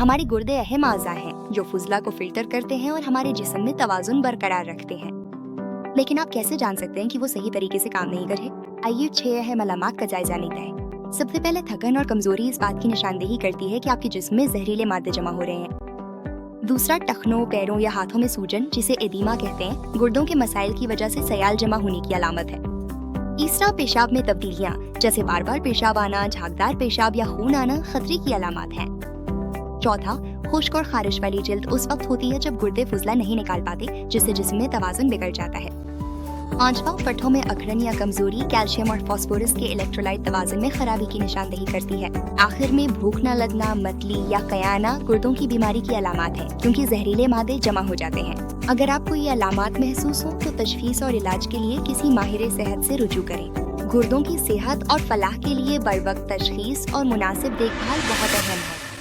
ہمارے گردے اہم اعضاء ہیں جو فضلہ کو فلٹر کرتے ہیں اور ہمارے جسم میں توازن برقرار رکھتے ہیں، لیکن آپ کیسے جان سکتے ہیں کہ وہ صحیح طریقے سے کام نہیں کر رہے؟ آئیے 6 اہم علامات کا جائزہ لیتے ہیں۔ سب سے پہلے تھکن اور کمزوری اس بات کی نشاندہی کرتی ہے کہ آپ کے جسم میں زہریلے مادے جمع ہو رہے ہیں۔ دوسرا، ٹخنوں، پیروں یا ہاتھوں میں سوجن جسے ایدیما کہتے ہیں، گردوں کے مسائل کی وجہ سے سیال جمع ہونے کی علامت ہے۔ تیسرا، پیشاب میں تبدیلیاں جیسے بار بار پیشاب آنا، جھاگدار پیشاب یا خون آنا خطرے کی علامات ہیں۔ چوتھا، خشک اور خارش والی جلد اس وقت ہوتی ہے جب گردے فضلہ نہیں نکال پاتے، جس سے جسم میں توازن بگڑ جاتا ہے۔ پانچواں، پٹھوں میں اکڑن یا کمزوری کیلشیم اور فاسفورس کے الیکٹرولائٹ توازن میں خرابی کی نشاندہی کرتی ہے۔ آخر میں، بھوک نہ لگنا، متلی یا قیانا گردوں کی بیماری کی علامات ہیں، کیونکہ زہریلے مادے جمع ہو جاتے ہیں۔ اگر آپ کو یہ علامات محسوس ہوں تو تشخیص اور علاج کے لیے کسی ماہر صحت سے رجوع کریں۔ گردوں کی صحت اور فلاح کے لیے بروقت تشخیص اور مناسب دیکھ بھال بہت اہم ہے۔